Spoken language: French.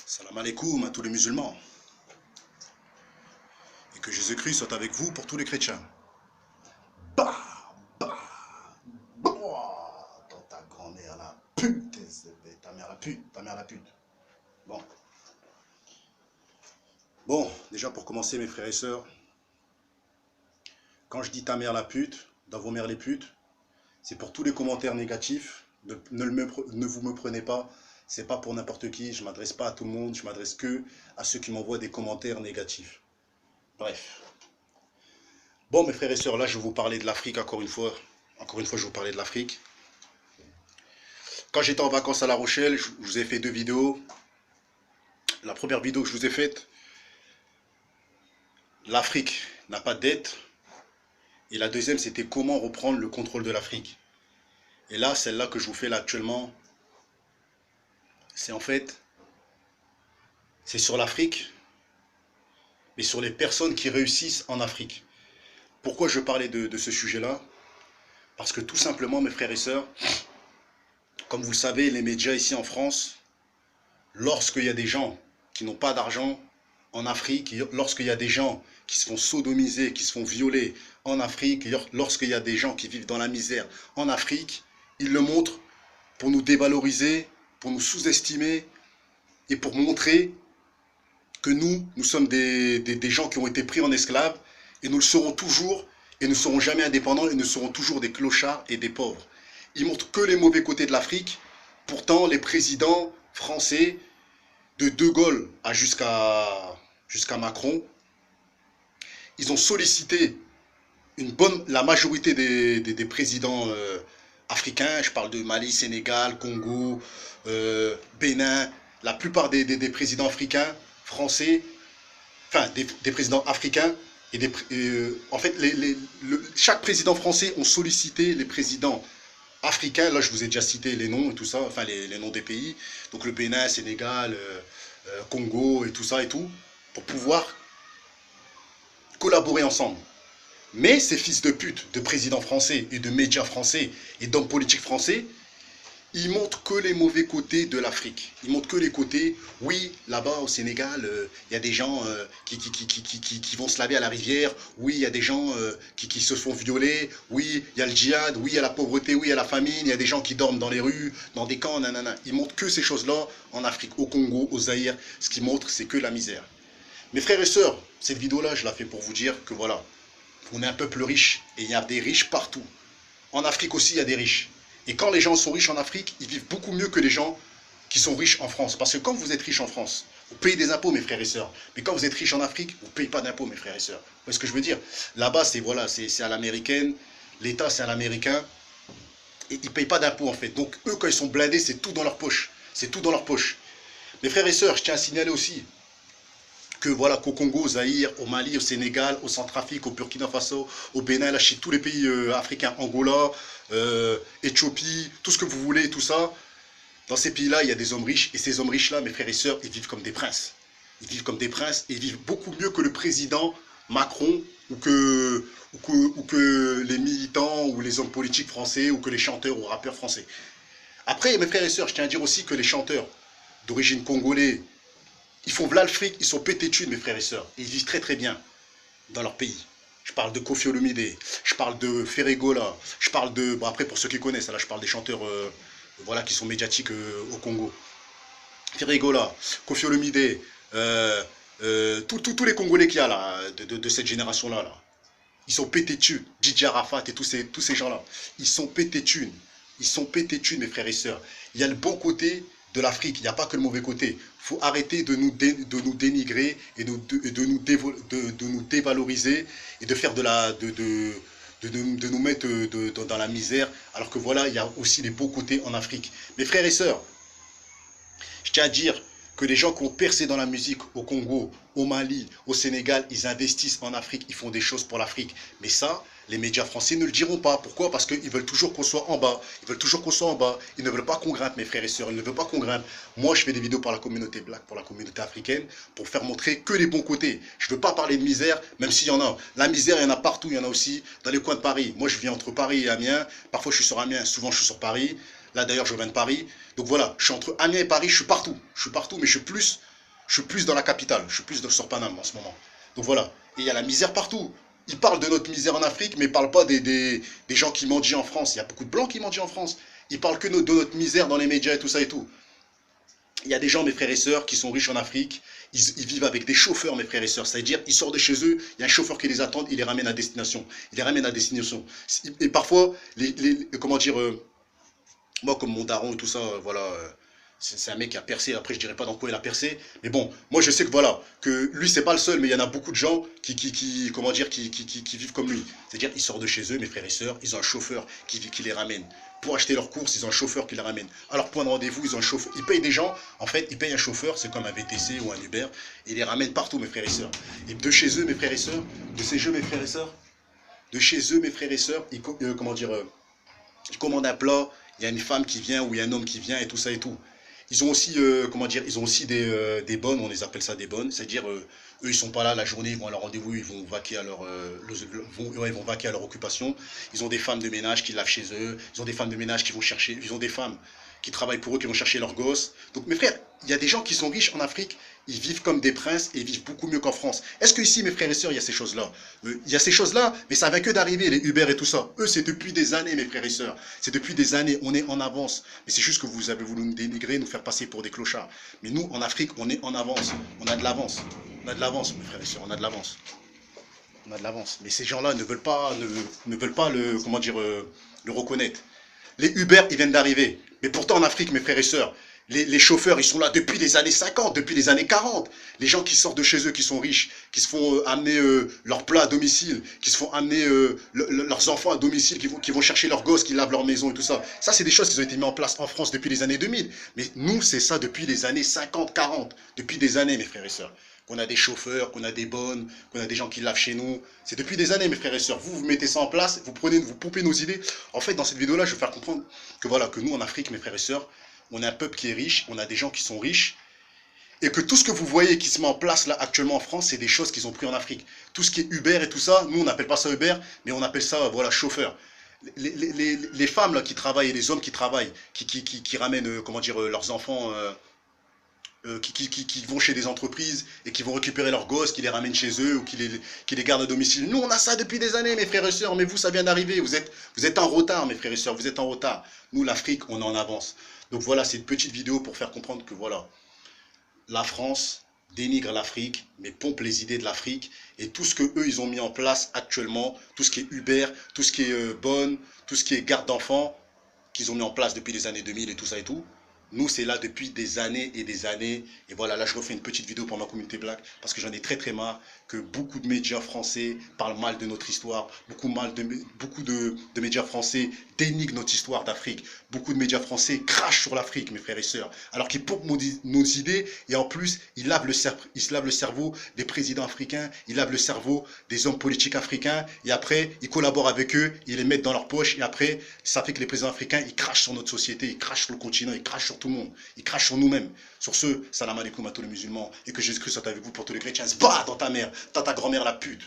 Salam alaikum à tous les musulmans. Et que Jésus-Christ soit avec vous pour tous les chrétiens. Bah, bah, bah, dans ta grand-mère la pute, ta mère la pute, ta mère la pute. Bon. Bon, déjà pour commencer mes frères et sœurs, quand je dis ta mère la pute, dans vos mères les putes, c'est pour tous les commentaires négatifs. Ne vous me prenez pas, c'est pas pour n'importe qui, je m'adresse pas à tout le monde, je m'adresse que à ceux qui m'envoient des commentaires négatifs. Bref. Bon, mes frères et sœurs, là, je vais vous parler de l'Afrique encore une fois. Encore une fois, je vais vous parler de l'Afrique. Quand j'étais en vacances à La Rochelle, je vous ai fait deux vidéos. La première vidéo que je vous ai faite, l'Afrique n'a pas de dette. Et la deuxième, c'était comment reprendre le contrôle de l'Afrique. Et là, celle-là que je vous fais là actuellement, c'est en fait, c'est sur l'Afrique, mais sur les personnes qui réussissent en Afrique. Pourquoi je parlais de ce sujet-là? Parce que tout simplement, mes frères et sœurs, comme vous le savez, les médias ici en France, lorsqu'il y a des gens qui n'ont pas d'argent en Afrique, lorsqu'il y a des gens qui se font sodomiser, qui se font violer en Afrique, lorsqu'il y a des gens qui vivent dans la misère en Afrique, ils le montrent pour nous dévaloriser, pour nous sous-estimer et pour montrer que nous sommes des gens qui ont été pris en esclaves et nous le serons toujours et ne serons jamais indépendants et nous serons toujours des clochards et des pauvres. Ils montrent que les mauvais côtés de l'Afrique. Pourtant, les présidents français, de De Gaulle jusqu'à Macron, ils ont sollicité la majorité des présidents africains. Je parle de Mali, Sénégal, Congo, Bénin. La plupart des présidents africains, français, enfin des présidents africains, en fait, chaque président français ont sollicité les présidents africains. Là, je vous ai déjà cité les noms et tout ça, enfin les noms des pays. Donc le Bénin, Sénégal, Congo et tout ça et tout, pour pouvoir collaborer ensemble. Mais ces fils de pute de présidents français et de médias français et d'hommes politiques français, ils montrent que les mauvais côtés de l'Afrique. Ils montrent que les côtés, oui, là-bas au Sénégal, il y a des gens qui vont se laver à la rivière, oui, il y a des gens qui se font violer, oui, il y a le djihad, oui, il y a la pauvreté, oui, il y a la famine, il y a des gens qui dorment dans les rues, dans des camps, nanana. Ils montrent que ces choses-là en Afrique, au Congo, au Zaïre. Ce qu'ils montrent, c'est que la misère. Mes frères et sœurs, cette vidéo-là, je la fais pour vous dire que voilà, on est un peuple riche et il y a des riches partout. En Afrique aussi, il y a des riches. Et quand les gens sont riches en Afrique, ils vivent beaucoup mieux que les gens qui sont riches en France. Parce que quand vous êtes riche en France, vous payez des impôts, mes frères et sœurs. Mais quand vous êtes riche en Afrique, vous ne payez pas d'impôts, mes frères et sœurs. Vous voyez ce que je veux dire? Là-bas, c'est voilà, à l'américaine. L'État, c'est à l'américain. Et ils ne payent pas d'impôts, en fait. Donc, eux, quand ils sont blindés, c'est tout dans leur poche. C'est tout dans leur poche. Mes frères et sœurs, je tiens à signaler aussi que voilà, qu'au Congo, au Zaïre, au Mali, au Sénégal, au Centrafrique, au Burkina Faso, au Bénin, là, chez tous les pays africains, Angola, Éthiopie, tout ce que vous voulez, tout ça, dans ces pays-là, il y a des hommes riches, et ces hommes riches-là, mes frères et sœurs, ils vivent comme des princes. Ils vivent comme des princes, et ils vivent beaucoup mieux que le président Macron, ou que les militants, ou les hommes politiques français, ou que les chanteurs ou rappeurs français. Après, mes frères et sœurs, je tiens à dire aussi que les chanteurs d'origine congolais, ils font v'là le fric, ils sont pétés de thunes, mes frères et sœurs. Et ils vivent très très bien dans leur pays. Je parle de Koffi Olomide, je parle de Ferregola, je parle de... Bon, après, pour ceux qui connaissent, là, je parle des chanteurs voilà, qui sont médiatiques au Congo. Ferregola, Koffi Olomide, tous les Congolais qu'il y a là, de cette génération-là, là, ils sont pétés de thunes. DJ Arafat et tous ces gens-là, ils sont pétés de thunes. Ils sont pétés de thunes, mes frères et sœurs. Il y a le bon côté de l'Afrique, il n'y a pas que le mauvais côté. Il faut arrêter de nous dénigrer et de nous dévaloriser et de faire de nous mettre dans la misère, alors que voilà, il y a aussi les beaux côtés en Afrique. Mes frères et sœurs, je tiens à dire que les gens qui ont percé dans la musique au Congo, au Mali, au Sénégal, ils investissent en Afrique, ils font des choses pour l'Afrique. Mais ça, les médias français ne le diront pas. Pourquoi? Parce qu'ils veulent toujours qu'on soit en bas. Ils veulent toujours qu'on soit en bas. Ils ne veulent pas qu'on grimpe, mes frères et sœurs. Ils ne veulent pas qu'on grimpe. Moi, je fais des vidéos pour la communauté black, pour la communauté africaine, pour faire montrer que les bons côtés. Je ne veux pas parler de misère, même s'il y en a. La misère, il y en a partout. Il y en a aussi dans les coins de Paris. Moi, je vis entre Paris et Amiens. Parfois, je suis sur Amiens. Souvent, je suis sur Paris. Là, d'ailleurs, je viens de Paris. Donc voilà, je suis entre Amiens et Paris. Je suis partout. Je suis partout, mais je suis plus Je suis plus dans la capitale, je suis plus sur Paname en ce moment. Donc voilà. Et il y a la misère partout. Ils parlent de notre misère en Afrique, mais ils ne parlent pas des gens qui mendient en France. Il y a beaucoup de blancs qui mendient en France. Ils parlent que de notre misère dans les médias et tout ça et tout. Il y a des gens, mes frères et sœurs, qui sont riches en Afrique. Ils vivent avec des chauffeurs, mes frères et sœurs. C'est-à-dire, ils sortent de chez eux, il y a un chauffeur qui les attend, il les ramène à destination. Il les ramène à destination. Et parfois, comment dire, moi, comme mon daron et tout ça, voilà, c'est un mec qui a percé. Après, je dirais pas dans quoi il a percé. Mais bon, moi, je sais que voilà, que lui, c'est pas le seul, mais il y en a beaucoup de gens comment dire, qui vivent comme lui. C'est-à-dire, ils sortent de chez eux, mes frères et sœurs, ils ont un chauffeur qui les ramène. Pour acheter leurs courses, ils ont un chauffeur qui les ramène. À leur point de rendez-vous, ils ont un chauffeur. Ils payent des gens, en fait, ils payent un chauffeur, c'est comme un VTC ou un Uber, et ils les ramènent partout, mes frères et sœurs. Et de chez eux, mes frères et sœurs, de chez eux, mes frères et sœurs, de chez eux, mes frères et sœurs, comment dire, ils commandent un plat, il y a une femme qui vient ou il y a un homme qui vient et tout ça et tout. Ils ont aussi, comment dire, ils ont aussi des bonnes, on les appelle ça des bonnes, c'est-à-dire, eux, ils sont pas là la journée, ils vont à leur rendez-vous, ils vont vaquer à leur, ils vont vaquer à leur occupation. Ils ont des femmes de ménage qui lavent chez eux, ils ont des femmes de ménage qui vont chercher, ils ont des femmes qui travaillent pour eux, qui vont chercher leurs gosses. Donc, mes frères, il y a des gens qui sont riches en Afrique, ils vivent comme des princes et ils vivent beaucoup mieux qu'en France. Est-ce que ici, mes frères et sœurs, il y a ces choses-là? Il y a ces choses-là, mais ça vient que d'arriver, les Uber et tout ça. Eux, c'est depuis des années, mes frères et sœurs. C'est depuis des années, on est en avance. Mais c'est juste que vous avez voulu nous dénigrer, nous faire passer pour des clochards. Mais nous, en Afrique, on est en avance. On a de l'avance. On a de l'avance, mes frères et sœurs, on a de l'avance. On a de l'avance. Mais ces gens-là ne veulent pas, ne veulent pas le, comment dire, le reconnaître. Les Uber, ils viennent d'arriver. Mais pourtant, en Afrique, mes frères et sœurs, les chauffeurs, ils sont là depuis les années 50, depuis les années 40. Les gens qui sortent de chez eux, qui sont riches, qui se font amener leurs plats à domicile, qui se font amener leurs enfants à domicile, qui vont chercher leurs gosses, qui lavent leur maison et tout ça. Ça, c'est des choses qui ont été mises en place en France depuis les années 2000. Mais nous, c'est ça depuis les années 50, 40. Depuis des années, mes frères et sœurs. Qu'on a des chauffeurs, qu'on a des bonnes, qu'on a des gens qui lavent chez nous. C'est depuis des années, mes frères et sœurs. Vous mettez ça en place, vous pompez nos idées. En fait, dans cette vidéo-là, je vais faire comprendre que voilà, que nous, en Afrique, mes frères et sœurs, on a un peuple qui est riche, on a des gens qui sont riches, et que tout ce que vous voyez qui se met en place là actuellement en France, c'est des choses qu'ils ont pris en Afrique. Tout ce qui est Uber et tout ça, nous, on n'appelle pas ça Uber, mais on appelle ça, voilà, chauffeur. Les femmes là qui travaillent et les hommes qui travaillent, qui ramènent, comment dire, leurs enfants... qui vont chez des entreprises et qui vont récupérer leurs gosses, qui les ramènent chez eux ou qui les gardent à domicile. Nous, on a ça depuis des années, mes frères et sœurs, mais vous, ça vient d'arriver. Vous êtes en retard, mes frères et sœurs, vous êtes en retard. Nous, l'Afrique, on est en avance. Donc voilà, c'est une petite vidéo pour faire comprendre que voilà, la France dénigre l'Afrique, mais pompe les idées de l'Afrique. Et tout ce que eux ils ont mis en place actuellement, tout ce qui est Uber, tout ce qui est bonne, tout ce qui est garde d'enfants, qu'ils ont mis en place depuis les années 2000 et tout ça et tout. Nous, c'est là depuis des années et des années. Et voilà, là, je refais une petite vidéo pour ma communauté black parce que j'en ai très très marre que beaucoup de médias français parlent mal de notre histoire. Beaucoup de médias français dénigrent notre histoire d'Afrique. Beaucoup de médias français crachent sur l'Afrique, mes frères et sœurs. Alors qu'ils pompent nos idées et en plus, ils lavent le cerveau des présidents africains, ils lavent le cerveau des hommes politiques africains et après, ils collaborent avec eux, ils les mettent dans leur poche et après, ça fait que les présidents africains, ils crachent sur notre société, ils crachent sur le continent, ils crachent sur tout le monde. Ils crachent sur nous-mêmes. Sur ce, salam alaikum à tous les musulmans et que Jésus-Christ soit avec vous pour tous les chrétiens. Bah dans ta mère, dans ta grand-mère la pute.